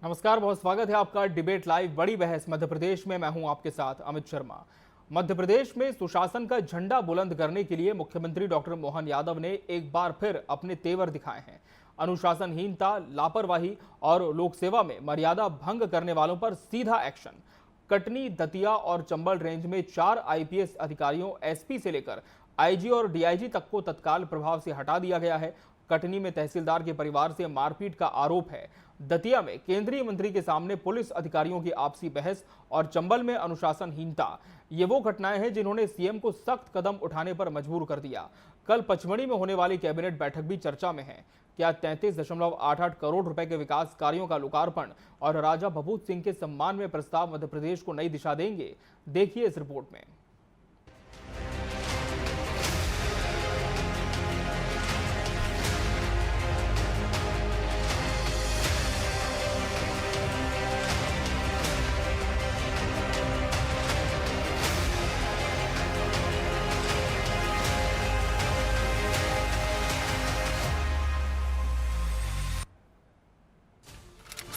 नमस्कार, बहुत स्वागत है आपका डिबेट लाइव बड़ी बहस मध्य प्रदेश में। मैं हूं आपके साथ अमित शर्मा। मध्य प्रदेश में सुशासन का झंडा बुलंद करने के लिए मुख्यमंत्री डॉक्टर मोहन यादव ने एक बार फिर अपने तेवर दिखाए हैं। अनुशासनहीनता, लापरवाही और लोक सेवा में मर्यादा भंग करने वालों पर सीधा एक्शन। कटनी, दतिया और चंबल रेंज में 4 आईपीएस अधिकारियों एसपी से लेकर आईजी और डीआईजी तक को तत्काल प्रभाव से हटा दिया गया है। कटनी में तहसीलदार के परिवार से मारपीट का आरोप है। दतिया में केंद्रीय मंत्री के सामने पुलिस अधिकारियों की आपसी बहस और चंबल में अनुशासनहीनता, ये वो घटनाएं हैं जिन्होंने सीएम को सख्त कदम उठाने पर मजबूर कर दिया। कल पचमढ़ी में होने वाली कैबिनेट बैठक भी चर्चा में है। क्या 33.88 करोड़ रुपए के विकास कार्यों का लोकार्पण और राजा भभूत सिंह के सम्मान में प्रस्ताव मध्य प्रदेश को नई दिशा देंगे? देखिए इस रिपोर्ट में।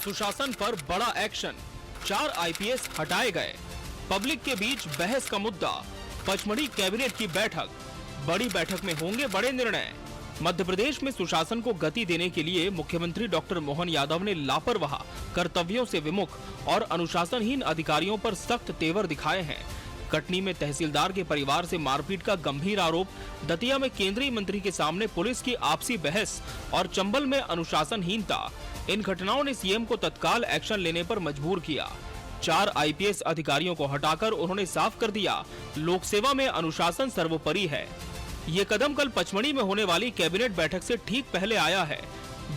सुशासन पर बड़ा एक्शन, 4 आईपीएस हटाए गए। पब्लिक के बीच बहस का मुद्दा, पचमढ़ी कैबिनेट की बैठक। बड़ी बैठक में होंगे बड़े निर्णय। मध्य प्रदेश में सुशासन को गति देने के लिए मुख्यमंत्री डॉक्टर मोहन यादव ने लापरवाह, कर्तव्यों से विमुख और अनुशासनहीन अधिकारियों पर सख्त तेवर दिखाए हैं। कटनी में तहसीलदार के परिवार से मारपीट का गंभीर आरोप, दतिया में केंद्रीय मंत्री के सामने पुलिस की आपसी बहस और चंबल में अनुशासनहीनता, इन घटनाओं ने सीएम को तत्काल एक्शन लेने पर मजबूर किया। 4 आईपीएस अधिकारियों को हटाकर उन्होंने साफ कर दिया, लोक सेवा में अनुशासन सर्वोपरि है। ये कदम कल पचमढ़ी में होने वाली कैबिनेट बैठक से ठीक पहले आया है।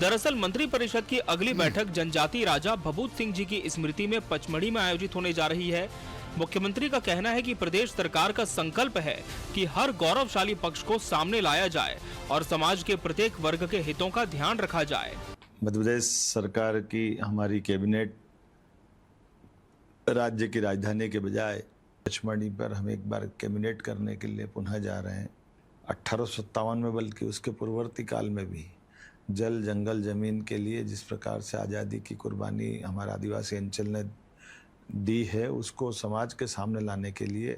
दरअसल मंत्रिपरिषद की अगली बैठक जनजातीय राजा भभूत सिंह जी की स्मृति में पचमढ़ी में आयोजित होने जा रही है। मुख्यमंत्री का कहना है कि प्रदेश सरकार का संकल्प है कि हर गौरवशाली पक्ष को सामने लाया जाए और समाज के प्रत्येक वर्ग के हितों का ध्यान रखा जाए। मध्य प्रदेश सरकार की हमारी कैबिनेट राज्य की राजधानी के बजाय पचमढ़ी पर हम एक बार कैबिनेट करने के लिए पुनः जा रहे हैं। 1857 में, बल्कि उसके पूर्ववर्ती काल में भी जल, जंगल, जमीन के लिए जिस प्रकार से आज़ादी की कुर्बानी हमारा आदिवासी अंचल ने दी है, उसको समाज के सामने लाने के लिए,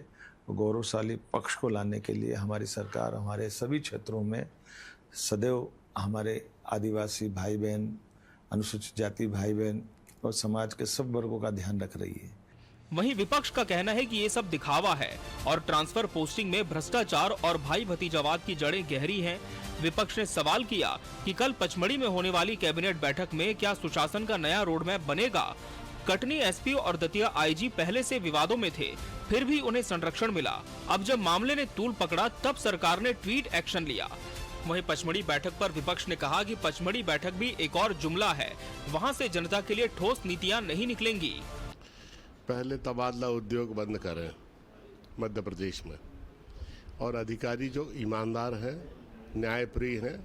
गौरवशाली पक्ष को लाने के लिए हमारी सरकार हमारे सभी क्षेत्रों में सदैव हमारे आदिवासी भाई बहन, अनुसूचित जाति भाई बहन और समाज के सब वर्गों का ध्यान रख रही है। वहीं विपक्ष का कहना है कि ये सब दिखावा है और ट्रांसफर पोस्टिंग में भ्रष्टाचार और भाई भतीजावाद की जड़ें गहरी हैं। विपक्ष ने सवाल किया कि कल पचमढ़ी में होने वाली कैबिनेट बैठक में क्या सुशासन का नया रोडमैप बनेगा? कटनी एसपी और दतिया आईजी पहले से विवादों में थे, फिर भी उन्हें संरक्षण मिला। अब जब मामले ने तूल पकड़ा तब सरकार ने ट्वीट एक्शन लिया। वहीं पचमढ़ी बैठक पर विपक्ष ने कहा कि पचमढ़ी बैठक भी एक और जुमला है, वहां से जनता के लिए ठोस नीतियां नहीं निकलेंगी। पहले तबादला उद्योग बंद करें मध्य प्रदेश में, और अधिकारी जो ईमानदार हैं, न्यायप्रिय हैं,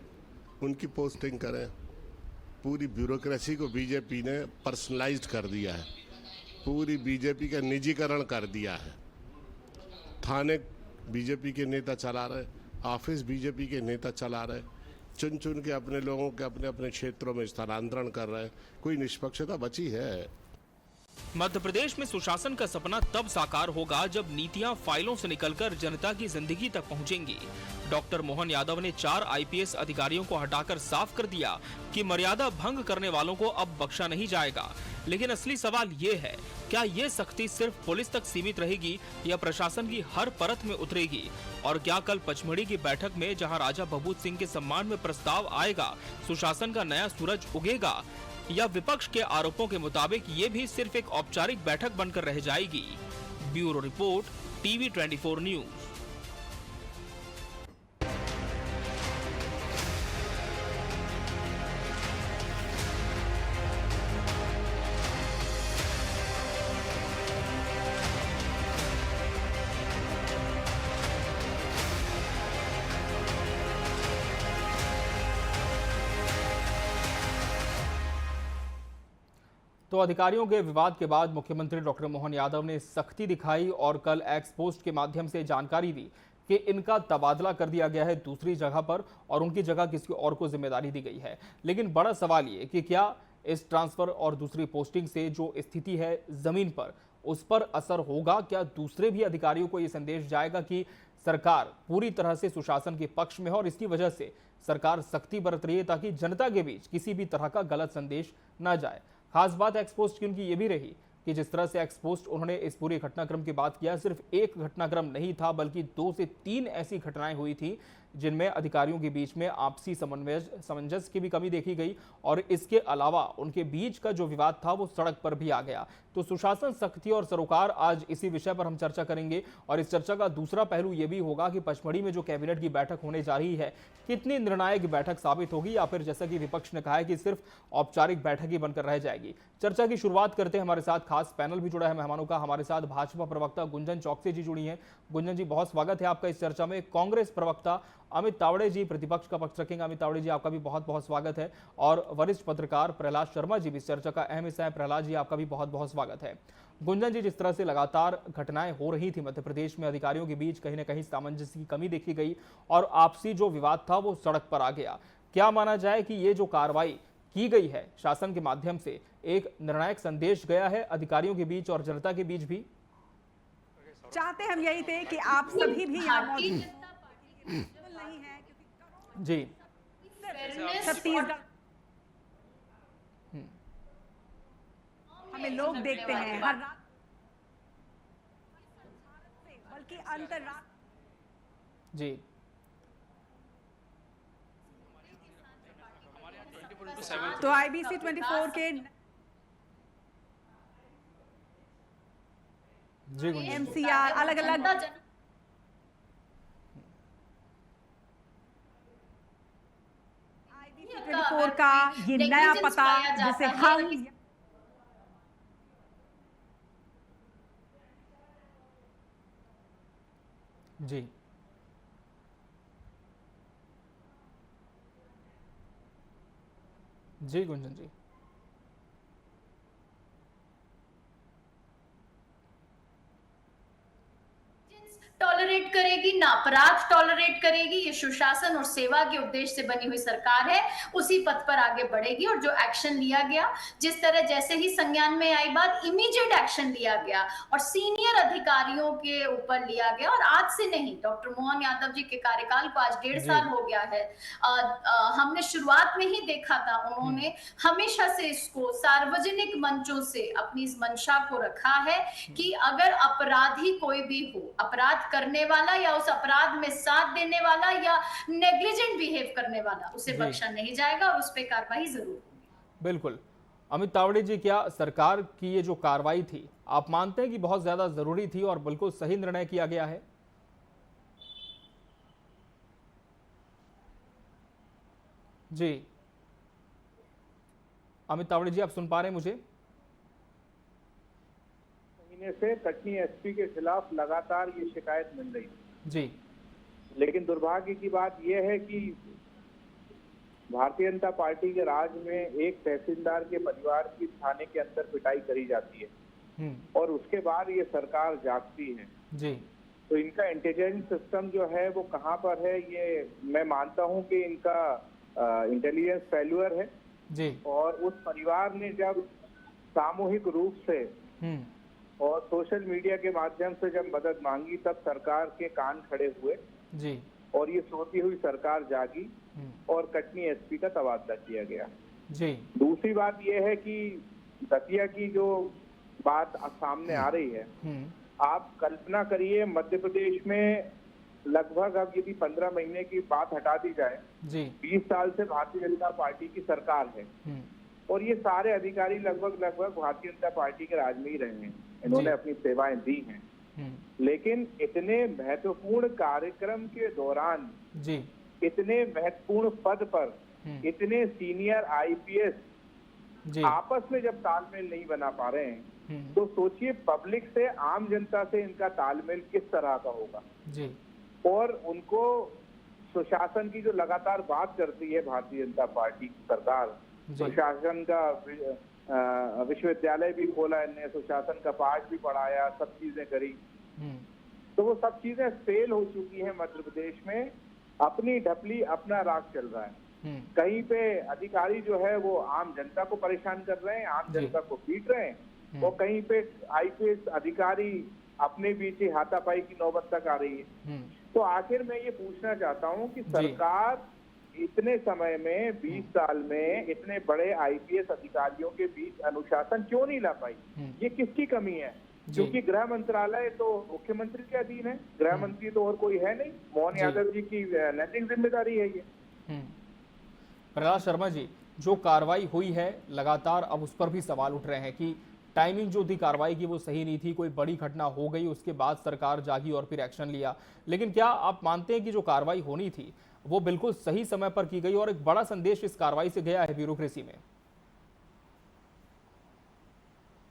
उनकी पोस्टिंग करें। पूरी ब्यूरोक्रेसी को बीजेपी ने पर्सनलाइज्ड कर दिया है, पूरी बीजेपी का निजीकरण कर दिया है। थाने बीजेपी के नेता चला रहे, ऑफिस बीजेपी के नेता चला रहे, चुन चुन के अपने लोगों के अपने अपने क्षेत्रों में स्थानांतरण कर रहे हैं। कोई निष्पक्षता बची है? मध्य प्रदेश में सुशासन का सपना तब साकार होगा जब नीतियां फाइलों से निकलकर जनता की जिंदगी तक पहुंचेंगी। डॉक्टर मोहन यादव ने 4 आईपीएस अधिकारियों को हटाकर साफ कर दिया कि मर्यादा भंग करने वालों को अब बख्शा नहीं जाएगा। लेकिन असली सवाल ये है, क्या ये सख्ती सिर्फ पुलिस तक सीमित रहेगी या प्रशासन की हर परत में उतरेगी? और क्या कल पचमढ़ी की बैठक में जहां राजा भभूत सिंह के सम्मान में प्रस्ताव आएगा, सुशासन का नया सूरज उगेगा? या विपक्ष के आरोपों के मुताबिक ये भी सिर्फ एक औपचारिक बैठक बनकर रह जाएगी? Bureau report, TV 24 news. तो अधिकारियों के विवाद के बाद मुख्यमंत्री डॉक्टर मोहन यादव ने सख्ती दिखाई और कल एक्स पोस्ट के माध्यम से जानकारी दी कि इनका तबादला कर दिया गया है दूसरी जगह पर और उनकी जगह किसी और को जिम्मेदारी दी गई है। लेकिन बड़ा सवाल ये कि क्या इस ट्रांसफर और दूसरी पोस्टिंग से जो स्थिति है जमीन पर, उस पर असर होगा क्या? दूसरे भी अधिकारियों को यह संदेश जाएगा कि सरकार पूरी तरह से सुशासन के पक्ष में है और इसकी वजह से सरकार सख्ती बरत रही है ताकि जनता के बीच किसी भी तरह का गलत संदेश न जाए। खास बात एक्सपोस्ट की उनकी ये भी रही कि जिस तरह से एक्सपोस्ट उन्होंने इस पूरे घटनाक्रम की बात किया, सिर्फ एक घटनाक्रम नहीं था बल्कि 2 से 3 ऐसी घटनाएं हुई थी जिनमें अधिकारियों के बीच में आपसी सामंजस्य की भी कमी देखी गई और इसके अलावा उनके बीच का जो विवाद था वो सड़क पर भी आ गया। तो सुशासन, सख्ती और सरोकार, आज इसी विषय पर हम चर्चा करेंगे और इस चर्चा का दूसरा पहलू ये भी होगा कि पचमढ़ी में जो कैबिनेट की बैठक होने जा रही है कितनी निर्णायक बैठक साबित होगी या फिर जैसा कि विपक्ष ने कहा है कि सिर्फ औपचारिक बैठक ही बनकर रह जाएगी। चर्चा की शुरुआत करते हैं, हमारे साथ खास पैनल भी जुड़ा है मेहमानों का। हमारे साथ भाजपा प्रवक्ता गुंजन चौकसी जी जुड़ी हैं। गुंजन जी, बहुत स्वागत है आपका इस चर्चा में। कांग्रेस प्रवक्ता अमित तावड़े जी प्रतिपक्ष का पक्ष रखेंगे। अमित तावड़े जी, आपका भी बहुत बहुत स्वागत है। और वरिष्ठ पत्रकार प्रहलाद शर्मा जी भी इस चर्चा का अहम हिस्सा है। प्रहलाद जी, आपका भी बहुत बहुत स्वागत है। गुंजन जी, जिस तरह से लगातार घटनाएं हो रही थी मध्य प्रदेश में, अधिकारियों के बीच कहीं ना कहीं सामंजस्य की कमी देखी गई और आपसी जो विवाद था वो सड़क पर आ गया, क्या माना जाए कि ये जो कार्रवाई की गई है शासन के माध्यम से, एक निर्णायक संदेश गया है अधिकारियों के बीच और जनता के बीच भी? चाहते हम यही थे कि आप सभी भी यहाँ मौजूद नहीं है जी। छत्तीसगढ़ हमें लोग देखते हैं हर रात, बल्कि अंतर्राष्ट्रीय जी तो IBC 24 के जी गुंजन, MCR अलग अलग IBC 24 का ये नया पता जिसे हम जी जी गुंजन जी। टॉलरेट करेगी ना अपराध टॉलरेट करेगी। ये सुशासन और सेवा के उद्देश्य से बनी हुई सरकार है, उसी पथ पर आगे बढ़ेगी। और जो एक्शन लिया गया, जिस तरह जैसे ही संज्ञान में आई बात, इमीडिएट एक्शन लिया गया और सीनियर अधिकारियों के ऊपर लिया गया। और आज से नहीं, डॉक्टर मोहन यादव जी के कार्यकाल को आज 1.5 साल हो गया है। हमने शुरुआत में ही देखा था, उन्होंने हमेशा से इसको सार्वजनिक मंचों से अपनी इस मंशा को रखा है कि अगर अपराधी कोई भी हो, अपराध करने वाला या उस अपराध में साथ देने वाला या नेग्लिजेंट बिहेव करने वाला, उसे बख्शा नहीं जाएगा और उस पर कार्रवाई जरूर होगी। बिल्कुल। अमित तावड़े जी, क्या सरकार की ये जो कार्रवाई थी आप मानते हैं कि बहुत ज्यादा जरूरी थी और बिल्कुल सही निर्णय किया गया है? जी अमित तावड़े जी, आप सुन पा रहे हैं मुझे? से कटनी एसपी के खिलाफ लगातार ये शिकायत मिल रही है जी, लेकिन दुर्भाग्य की बात यह है कि भारतीय जनता पार्टी के राज में एक तहसीलदार के परिवार की थाने के अंदर पिटाई करी जाती है और उसके बाद ये सरकार जागती है जी। तो इनका इंटेलिजेंस सिस्टम जो है वो कहाँ पर है, ये मैं मानता हूँ कि इनका इंटेलिजेंस फेल्यूअर है जी। और उस परिवार ने जब सामूहिक रूप से और सोशल मीडिया के माध्यम से जब मदद मांगी, तब सरकार के कान खड़े हुए जी और ये सोती हुई सरकार जागी और कटनी एसपी का तबादला किया गया जी। दूसरी बात यह है कि दतिया की जो बात सामने आ रही है, आप कल्पना करिए मध्य प्रदेश में लगभग, अब यदि 15 महीने की बात हटा दी जाए, 20 साल से भारतीय जनता पार्टी की सरकार है और ये सारे अधिकारी लगभग भारतीय जनता पार्टी के राज में ही रहे हैं, इन्होंने अपनी सेवाएं दी हैं। लेकिन इतने महत्वपूर्ण कार्यक्रम के दौरान जी, इतने महत्वपूर्ण पद पर इतने सीनियर IPS आपस में जब तालमेल नहीं बना पा रहे हैं, तो सोचिए पब्लिक से, आम जनता से इनका तालमेल किस तरह का होगा जी। और उनको सुशासन की जो लगातार बात करती है भारतीय जनता पार्टी की सरकार, सुशासन का विश्वविद्यालय भी खोला इनने, सुशासन का पाठ भी पढ़ाया, सब चीजें करी, तो वो सब चीजें फेल हो चुकी हैं मध्य प्रदेश में। अपनी ढपली अपना राग चल रहा है कहीं पे अधिकारी जो है वो आम जनता को परेशान कर रहे हैं, आम जनता को पीट रहे हैं, और कहीं पे आईपीएस अधिकारी अपने बीच ही हाथापाई की नौबत तक आ रही है। तो आखिर मैं ये पूछना चाहता हूँ कि सरकार इतने समय में 20 साल में इतने बड़े आईपीएस अधिकारियों के बीच अनुशासन क्यों नहीं ला पाई? ये किसकी कमी है? क्योंकि गृह मंत्रालय तो मुख्यमंत्री के अधीन है, गृह मंत्री तो और कोई है नहीं, मोहन यादव जी की नैतिक जिम्मेदारी है ये। प्रहलाद शर्मा जी, जो कार्रवाई हुई है लगातार अब उस पर भी सवाल उठ रहे हैं कि टाइमिंग जो थी कार्रवाई की वो सही नहीं थी, कोई बड़ी घटना हो गई उसके बाद सरकार जागी और फिर एक्शन लिया, लेकिन क्या आप मानते हैं कि जो कार्रवाई होनी थी वो बिल्कुल सही समय पर की गई और एक बड़ा संदेश इस कार्रवाई से गया है ब्यूरोक्रेसी में?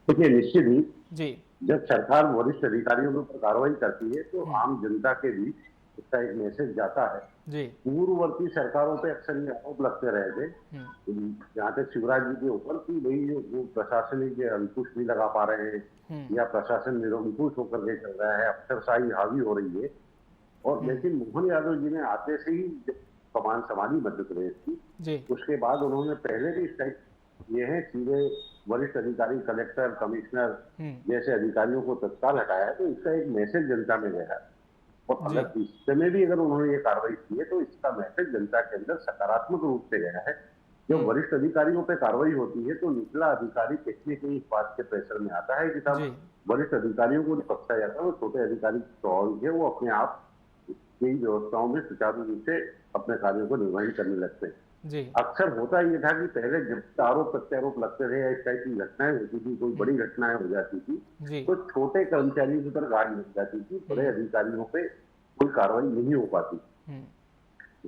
देखिए, निश्चित ही जी, जब सरकार वरिष्ठ अधिकारियों के ऊपर कार्रवाई करती है तो आम जनता के बीच इसका एक मैसेज जाता है। जी, पूर्ववर्ती सरकारों पे अक्सर ये आरोप लगते रहे थे, जहाँ तक शिवराज जी के ऊपर कि भाई वो प्रशासनिक अंकुश नहीं लगा पा रहे हैं या प्रशासन निरंकुश होकर के चल रहा है, अफसरशाही हावी हो रही है। और लेकिन मोहन यादव जी ने आते से ही जब कमान संभाली मध्य प्रदेश की, उसके बाद उन्होंने पहले भी ये है सीधे वरिष्ठ अधिकारी, कलेक्टर, कमिश्नर जैसे अधिकारियों को तत्काल हटाया, तो इसका एक मैसेज जनता में गया। और अगर इस समय भी अगर उन्होंने ये कार्रवाई की है तो इसका मैसेज जनता के अंदर सकारात्मक रूप से गया है। जब वरिष्ठ अधिकारियों पे कार्रवाई होती है तो निचला अधिकारी किसी के इस बात के प्रेशर में आता है कि साहब वरिष्ठ अधिकारियों को बख्शा जाता है, वो छोटे अधिकारी स्वाभाविक है वो अपने आप कई व्यवस्थाओं में सुचारू रूप से अपने कार्यों को निर्वहन करने लगते हैं। अक्सर होता ये था कि पहले जब आरोप प्रत्यारोप लगते थे या इस टाइप की घटनाएं होती थी, कोई बड़ी घटनाएं हो जाती थी तो छोटे कर्मचारियों के ऊपर गाड़ी लग जाती थी, बड़े अधिकारियों पे कोई कार्रवाई नहीं हो पाती।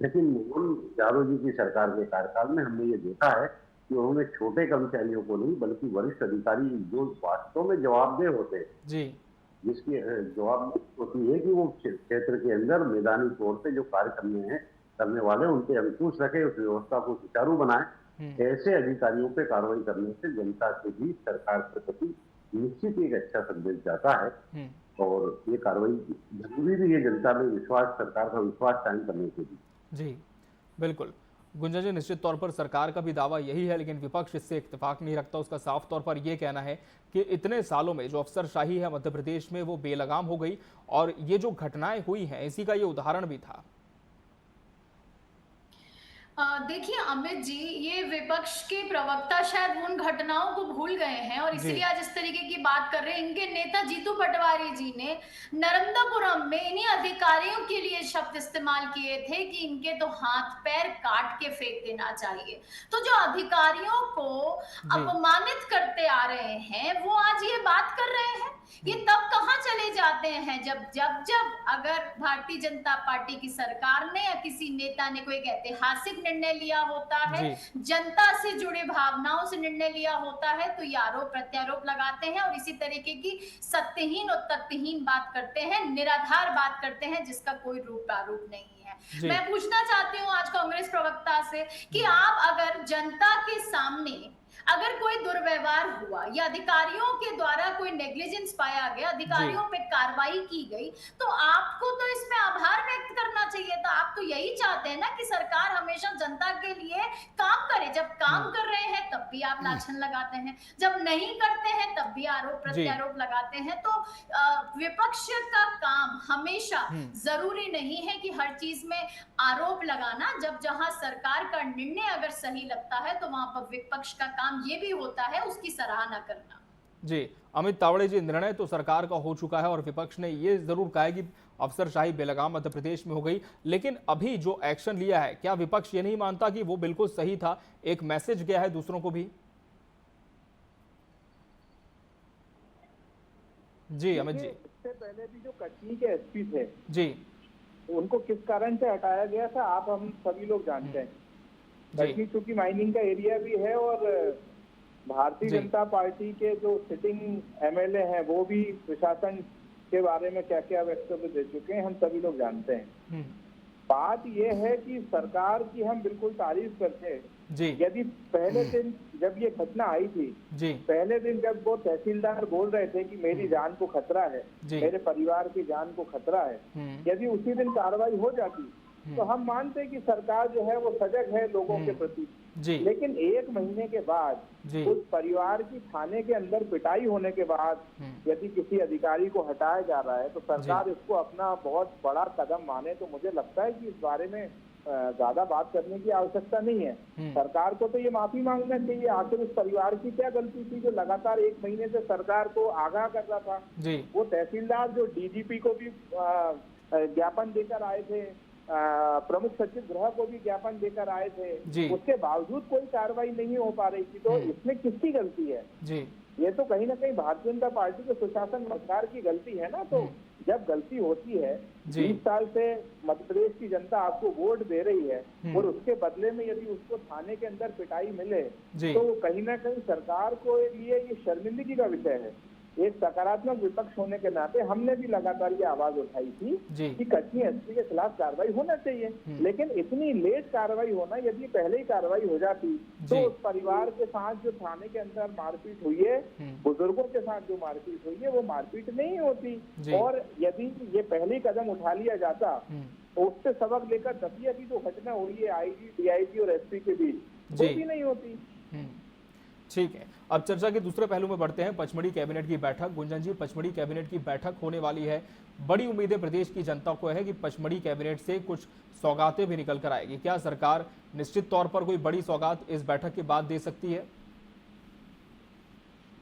लेकिन मोहन यादव जी की सरकार के कार्यकाल में हमने ये देखा है कि उन्होंने छोटे कर्मचारियों को नहीं बल्कि वरिष्ठ अधिकारी जो वास्तव में जवाबदेह होते हैं, जिसकी जवाब होती है कि वो क्षेत्र के अंदर मैदानी तौर पे जो कार्य करने वाले उनके अंकुश रखे, उस व्यवस्था को सुचारू बनाए, ऐसे अधिकारियों पे कार्रवाई करने से जनता के बीच सरकार के प्रति निश्चित एक अच्छा संदेश जाता है। और ये कार्रवाई जरूरी भी है जनता में विश्वास, सरकार का विश्वास कायम करने के लिए। जी बिल्कुल गुंजा जी, निश्चित तौर पर सरकार का भी दावा यही है, लेकिन विपक्ष इससे इत्तेफाक नहीं रखता। उसका साफ तौर पर यह कहना है कि इतने सालों में जो अफसरशाही है मध्य प्रदेश में वो बेलगाम हो गई और ये जो घटनाएं हुई हैं इसी का ये उदाहरण भी था। देखिए अमित जी, ये विपक्ष के प्रवक्ता शायद उन घटनाओं को भूल गए हैं और इसलिए आज इस तरीके की बात कर रहे हैं। इनके नेता जीतू पटवारी जी ने नर्मदापुरम में इन्हीं अधिकारियों के लिए शब्द इस्तेमाल किए थे कि इनके तो हाथ पैर काट के फेंक देना चाहिए। तो जो अधिकारियों को अपमानित करते आ रहे हैं वो आज ये बात कर रहे हैं। ये तब कहां चले जाते हैं जब अगर भारतीय जनता पार्टी की सरकार ने या किसी नेता ने कोई ऐतिहासिक निर्णय लिया होता है, जनता से जुड़े भावनाओं से निर्णय लिया होता है, तो ये आरोप प्रत्यारोप लगाते हैं और इसी तरीके की सत्यहीन और तथ्यहीन बात करते हैं, निराधार बात करते हैं जिसका कोई रूप प्रारूप नहीं है। मैं पूछना चाहती हूँ आज कांग्रेस प्रवक्ता से कि आप अगर जनता के सामने अगर कोई दुर्व्यवहार हुआ या अधिकारियों के द्वारा कोई नेग्लिजेंस पाया गया, अधिकारियों पे कार्रवाई की गई, तो आपको तो इसमें आभार व्यक्त करना चाहिए था। आप तो यही चाहते हैं ना कि सरकार हमेशा जनता के लिए काम करे। जब काम कर रहे हैं तब भी आप लाछन लगाते हैं, जब नहीं करते हैं तब भी आरोप प्रत्यारोप लगाते हैं। तो विपक्ष का काम हमेशा जरूरी नहीं है कि हर चीज में आरोप लगाना। जब जहां सरकार का निर्णय अगर सही लगता है तो वहां पर विपक्ष का काम ये भी होता है उसकी सराहना करना। जी अमित तावड़े जी, निर्णय तो सरकार का हो चुका है और विपक्ष ने ये जरूर कहा है कि अफसरशाही बेलगाम मध्य प्रदेश में हो गई, लेकिन अभी जो एक्शन लिया है क्या विपक्ष ये नहीं मानता कि वो बिल्कुल सही था? एक मैसेज गया है दूसरों को भी। जी अमित जी, इससे पहले भी जो कटनी के एसपी थे जी, उनको किस कारण से हटाया गया था आप हम सभी लोग जानते हैं। कटनी चूंकि माइनिंग का एरिया भी है और भारतीय जनता पार्टी के जो सिटिंग एमएलए हैं वो भी प्रशासन के बारे में क्या क्या वक्तव्य दे चुके हैं, हम सभी लोग जानते हैं। बात यह है कि सरकार की हम बिल्कुल तारीफ करते हैं। यदि पहले दिन जब ये घटना आई थी, पहले दिन जब वो तहसीलदार बोल रहे थे कि मेरी जान को खतरा है, मेरे परिवार की जान को खतरा है, यदि उसी दिन कार्रवाई हो जाती तो हम मानते हैं कि सरकार जो है वो सजग है लोगों के प्रति। जी लेकिन 1 महीने के बाद जी उस परिवार की थाने के अंदर पिटाई होने के बाद यदि किसी अधिकारी को हटाया जा रहा है तो सरकार इसको अपना बहुत बड़ा कदम माने, तो मुझे लगता है कि इस बारे में ज्यादा बात करने की आवश्यकता नहीं है। सरकार को तो ये माफी मांगना चाहिए। आखिर उस परिवार की क्या गलती थी जो लगातार 1 महीने से सरकार को आगाह कर रहा था। जी वो तहसीलदार जो डीजीपी को भी ज्ञापन देकर आए थे, प्रमुख सचिव गृह को भी ज्ञापन देकर आए थे, उसके बावजूद कोई कार्रवाई नहीं हो पा रही थी। तो इसमें किसकी गलती है? जी ये तो कहीं ना कहीं भारतीय जनता पार्टी के सुशासन सरकार की गलती है ना। तो जब गलती होती है, 20 साल से मध्य प्रदेश की जनता आपको वोट दे रही है और उसके बदले में यदि उसको थाने के अंदर पिटाई मिले तो कहीं ना कहीं सरकार को लिए ये शर्मिंदगी का विषय है। एक सकारात्मक विपक्ष होने के नाते हमने भी लगातार ये आवाज उठाई थी कि कचनी एसपी के खिलाफ कार्रवाई होना चाहिए, लेकिन इतनी लेट कार्रवाई होना, यदि पहले ही कार्रवाई हो जाती तो उस परिवार के साथ जो थाने के अंदर मारपीट हुई है, बुजुर्गों के साथ जो मारपीट हुई है, वो मारपीट नहीं होती। और यदि ये पहले ही कदम उठा लिया जाता तो उससे सबक लेकर दतिया की जो घटना हुई है आईजी, डीआईजी और एसपी के बीच, वो भी नहीं होती। ठीक है, अब चर्चा के दूसरे पहलू में बढ़ते हैं। पचमढ़ी कैबिनेट की बैठक, गुंजन जी, पचमढ़ी कैबिनेट की बैठक होने वाली है। बड़ी उम्मीदें प्रदेश की जनता को है कि पचमढ़ी कैबिनेट से कुछ सौगातें भी निकल कर आएगी। क्या सरकार निश्चित तौर पर कोई बड़ी सौगात इस बैठक के बाद दे सकती है?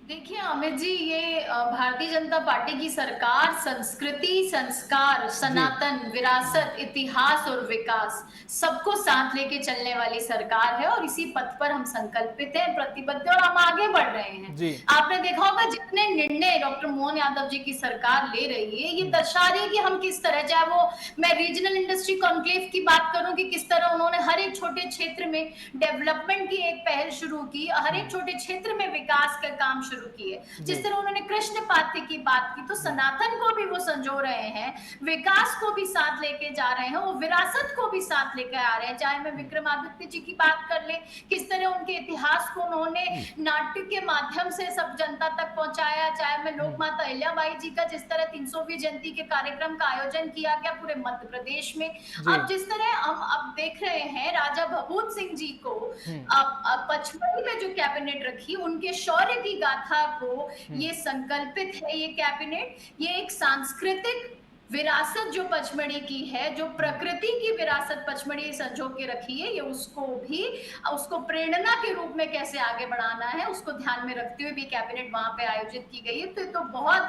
देखिए अमित जी, ये भारतीय जनता पार्टी की सरकार संस्कृति, संस्कार, सनातन, विरासत, इतिहास और विकास सबको साथ लेके चलने वाली सरकार है और इसी पथ पर हम संकल्पित हैं, प्रतिबद्ध और हम आगे बढ़ रहे हैं। आपने देखा होगा जितने निर्णय डॉक्टर मोहन यादव जी की सरकार ले रही है, ये दर्शा रही है कि हम किस तरह, चाहे वो मैं रीजनल इंडस्ट्री कॉन्क्लेव की बात करूं कि किस तरह उन्होंने हर एक छोटे क्षेत्र में डेवलपमेंट की एक पहल शुरू की, हर एक छोटे क्षेत्र में विकास का काम शुरू किए। जिस तरह उन्होंने कृष्ण पाठ्य की बात की, तो सनातन को भी वो संजो रहे हैं, विकास को भी साथ लेके जा रहे हैं, वो विरासत को भी साथ लेके आ रहे हैं। चाहे मैं विक्रमादित्य जी की बात कर ले, किस तरह उनके इतिहास को उन्होंने नाट्य के माध्यम से सब जनता तक पहुंचाया, चाहे मैं लोक माता अहिल्याबाई जी का जिस तरह 300वीं जयंती के कार्यक्रम का आयोजन किया गया पूरे मध्य प्रदेश में। अब जिस तरह हम अब देख रहे हैं राजा भभूत सिंह जी को पचमढ़ी में जो कैबिनेट रखी, उनके शौर्य की गाथा को ये संकल्पित है ये कैबिनेट। ये एक सांस्कृतिक विरासत जो पचमढ़ी की है, जो प्रकृति की विरासत पचमढ़ी संजो के रखी है, ये उसको प्रेरणा के रूप में कैसे आगे बढ़ाना है, उसको ध्यान में रखते हुए भी कैबिनेट वहां पे आयोजित की गई है। तो ये तो बहुत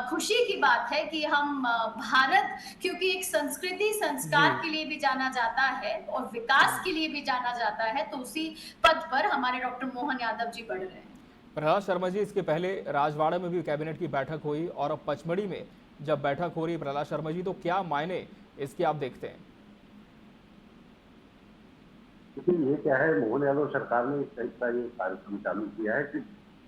खुशी की बात है कि हम भारत, क्योंकि एक संस्कृति संस्कार के लिए भी जाना जाता है और विकास के लिए भी जाना जाता है, तो उसी पद पर हमारे डॉक्टर मोहन यादव जी बढ़ रहे हैं। प्रहलाद शर्मा जी, इसके पहले राजवाड़ा में भी कैबिनेट की बैठक हुई और अब पचमढ़ी में जब बैठक हो रही है प्रहलाद शर्मा जी, तो क्या मायने इसके आप देखते हैं? ये क्या है, मोहन यादव सरकार ने इस टाइप का ये कार्यक्रम चालू किया है कि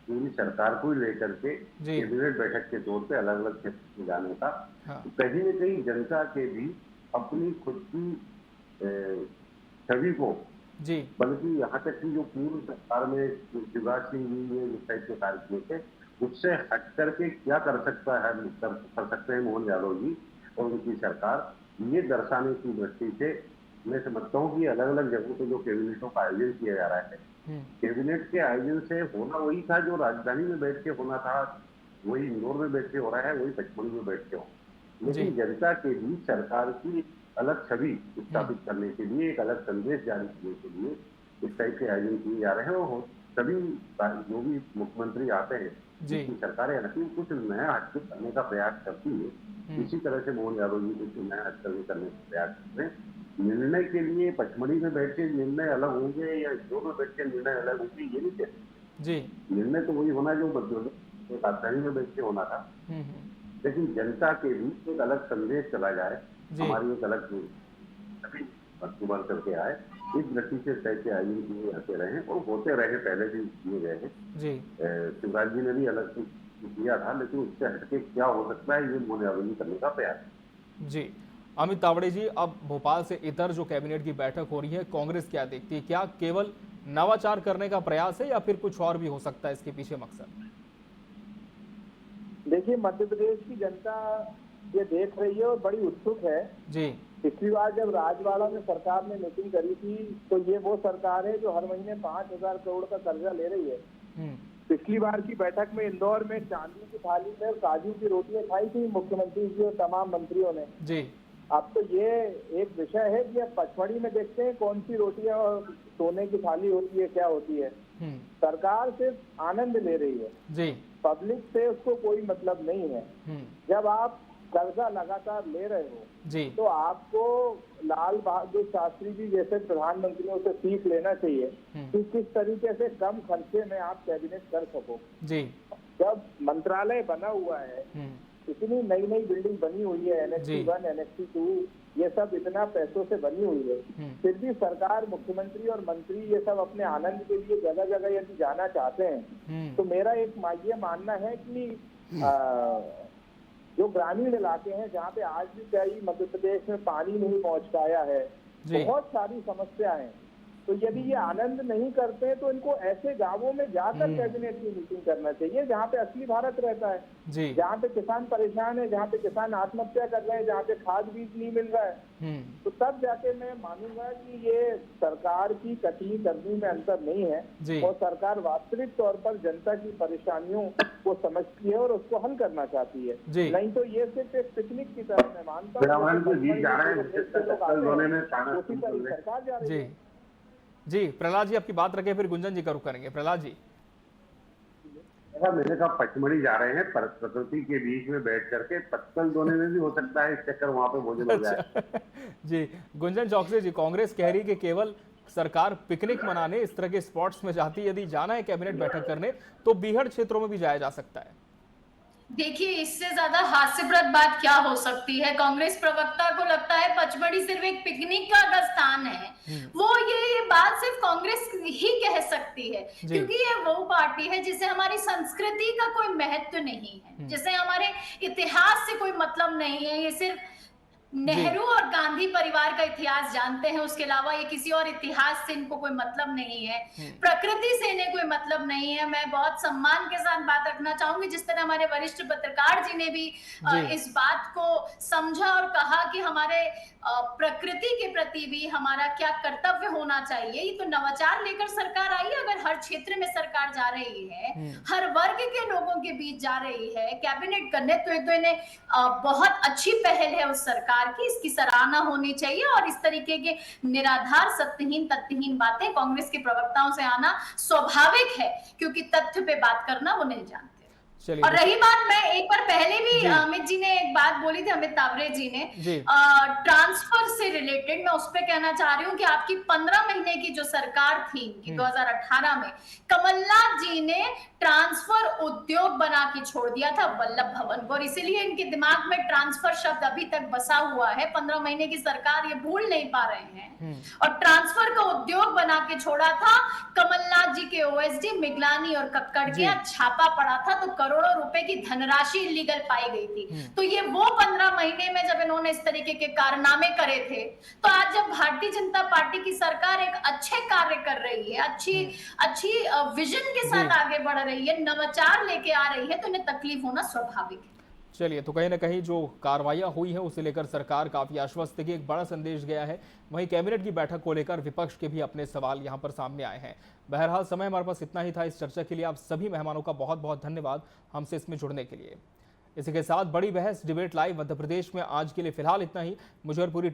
पूरी सरकार को लेकर के कैबिनेट बैठक के तौर पे अलग अलग क्षेत्र में जाने का। तो कहीं न कहीं जनता के भी अपनी खुद की छवि को, बल्कि यहाँ तक कि जो पूर्व सरकार में शिवराज सिंह जी ने जिस टाइप के कार्य किए थे, उससे हट करके क्या कर सकते हैं मोहन यादव जी और उनकी सरकार, ये दर्शाने की दृष्टि से मैं समझता हूँ कि अलग अलग जगहों पे जो कैबिनेटों का आयोजन किया जा रहा है, कैबिनेट के आयोजन से होना वही था जो राजधानी में बैठ के होना था, वही इंदौर में बैठ के हो रहा है, वही पचमढ़ी में बैठ के हो। लेकिन जनता के बीच सरकार की अलग छवि स्थापित करने के लिए, एक अलग संदेश जारी करने के लिए इस टाइप के आयोजन किए जा रहे हैं। और सभी जो भी मुख्यमंत्री आते हैं, सरकारें आती है, कुछ नया हटके करने का प्रयास करती है। इसी तरह से मोहन यादव जी कुछ नया हटके करने का प्रयास करते हैं। निर्णय के लिए पचमढ़ी में बैठ के निर्णय अलग होंगे या इंदौर में बैठ के निर्णय अलग होंगे, ये नहीं कहते। निर्णय तो वही होना जो राजधानी में बैठ के होना था, लेकिन जनता के बीच एक अलग संदेश चला जाए, हमारी एक अलग इस्तेमाल करके आए, इस दृष्टि से तय के आयोजन किए जाते रहे और होते रहे, पहले भी किए गए हैं। शिवराज जी ने भी अलग से किया था, लेकिन उससे हटके क्या हो सकता है, ये मोहन यादव जी करने का प्रयास है। जी अमित तावड़े जी, अब भोपाल से इतर जो कैबिनेट की बैठक हो रही है, कांग्रेस क्या देखती है? क्या केवल नवाचार करने का प्रयास है या फिर कुछ और भी हो सकता है इसके पीछे मकसद? देखिए, मध्य प्रदेश की जनता ये देख रही है और बड़ी उत्सुक है पिछली बार जब राजवाड़ा में सरकार ने मीटिंग करी थी तो ये वो सरकार है जो हर महीने 5,000 करोड़ का कर्जा ले रही है। पिछली बार की बैठक में इंदौर में चांदी की थाली में काजू की रोटियां खाई थी मुख्यमंत्री जी और तमाम मंत्रियों ने जी। अब तो ये एक विषय है कि अब पचमढ़ी में देखते हैं कौन सी रोटियां और सोने की थाली होती है, क्या होती है। सरकार सिर्फ आनंद ले रही है जी, पब्लिक से उसको कोई मतलब नहीं है। जब आप कर्जा लगातार ले रहे हो जी, तो आपको लाल बहादुर शास्त्री जी जैसे प्रधानमंत्रियों से सीख लेना चाहिए कि किस तरीके से कम खर्चे में आप कैबिनेट कर सको जी। जब मंत्रालय बना हुआ है, इतनी नई नई बिल्डिंग बनी हुई है, NHC 1, NHC 2, ये सब इतना पैसों से बनी हुई है, फिर भी सरकार, मुख्यमंत्री और मंत्री ये सब अपने आनंद के लिए जगह जगह यदि जाना चाहते हैं तो मेरा एक ये मानना है कि जो ग्रामीण इलाके हैं जहाँ पे आज भी कई मध्य प्रदेश में पानी नहीं पहुँच पाया है, बहुत सारी समस्याएं हैं, तो यदि ये आनंद नहीं करते हैं तो इनको ऐसे गांवों में जाकर कैबिनेट की मीटिंग करना चाहिए जहाँ पे असली भारत रहता है जी, जहाँ पे किसान परेशान है, जहाँ पे किसान आत्महत्या कर रहे हैं, जहाँ पे खाद बीज नहीं मिल रहा है, तो तब जाके मैं मानूंगा कि ये सरकार की कथनी करनी में अंतर नहीं है और सरकार वास्तविक तौर पर जनता की परेशानियों को समझती है और उसको हल करना चाहती है। नहीं तो ये सिर्फ एक पिकनिक की तरह मैं मानता हूँ सरकार जा रही है जी। प्रहलाद जी आपकी बात रखे, फिर गुंजन जी का रुख करेंगे। प्रहलाद जी, मैंने कहा पचमढ़ी जा रहे हैं, प्रकृति के बीच में बैठ करके पत्तल धोने में भी हो सकता है इस चक्कर वहां पे भोजन हो जाए। जी गुंजन चौकसी जी, कांग्रेस कह रही कि केवल सरकार पिकनिक मनाने इस तरह के स्पॉट्स में जाती, यदि जाना है कैबिनेट बैठक करने तो बीहड़ क्षेत्रों में भी जाया जा सकता है। देखिए, इससे ज्यादा हास्यप्रद बात क्या हो सकती है। कांग्रेस प्रवक्ता को लगता है पचमढ़ी सिर्फ एक पिकनिक का स्थान है। वो ये बात सिर्फ कांग्रेस ही कह सकती है, क्योंकि ये वो पार्टी है जिसे हमारी संस्कृति का कोई महत्व नहीं है, जिसे हमारे इतिहास से कोई मतलब नहीं है। ये सिर्फ नेहरू और गांधी परिवार का इतिहास जानते हैं, उसके अलावा ये किसी और इतिहास से इनको कोई मतलब नहीं है, प्रकृति से इन्हें कोई मतलब नहीं है। मैं बहुत सम्मान के साथ बात रखना चाहूंगी, जिस तरह हमारे वरिष्ठ पत्रकार जी ने भी इस बात को समझा और कहा कि हमारे प्रकृति के प्रति भी हमारा क्या कर्तव्य होना चाहिए। ये तो नवाचार लेकर सरकार आई है। अगर हर क्षेत्र में सरकार जा रही है, हर वर्ग के लोगों के बीच जा रही है कैबिनेट करने, तो इन्हें बहुत अच्छी पहल है उस सरकार की, इसकी सराहना होनी चाहिए। और इस तरीके के निराधार, सत्यहीन, तथ्यहीन बातें कांग्रेस के प्रवक्ताओं से आना स्वाभाविक है, क्योंकि तथ्य पे बात करना वो नहीं जानते। और रही बात, मैं एक बार पहले भी अमित जी ने एक बात बोली थी, अमित तावरे जी ने ट्रांसफर से रिलेटेड, मैं उस पर कहना चाह रही हूँ कि आपकी 15 महीने की जो सरकार थी कि 2018 में कमलनाथ जी ने ट्रांसफर उद्योग बना के छोड़ दिया था वल्लभ भवन को, और इसीलिए इनके दिमाग में ट्रांसफर शब्द अभी तक बसा हुआ है। 15 महीने की सरकार ये भूल नहीं पा रहे हैं, और ट्रांसफर का उद्योग बना के छोड़ा था। कमलनाथ जी के OSD मिगलानी और कक्कड़ के छापा पड़ा था, तो करोड़ों रुपए की धनराशि इलीगल पाई गई थी। तो ये वो 15 महीने में जब इन्होंने इस तरीके के कारनामे करे थे, तो आज जब भारतीय जनता पार्टी की सरकार एक अच्छे कार्य कर रही है, अच्छी विजन के साथ आगे बढ़ रही है, नवाचार लेके आ रही है, तो इन्हें तकलीफ होना स्वाभाविक है। चलिए, तो कहीं ना कहीं जो कार्रवाइयां हुई हैं उसे लेकर सरकार काफी आश्वस्त है कि एक बड़ा संदेश गया है। वहीं कैबिनेट की बैठक को लेकर विपक्ष के भी अपने सवाल यहां पर सामने आए हैं। बहरहाल समय हमारे पास इतना ही था इस चर्चा के लिए। आप सभी मेहमानों का बहुत बहुत धन्यवाद हमसे इसमें जुड़ने के लिए। इसी के साथ बड़ी बहस डिबेट लाइव मध्य प्रदेश में आज के लिए फिलहाल इतना ही। मुझे और पूरी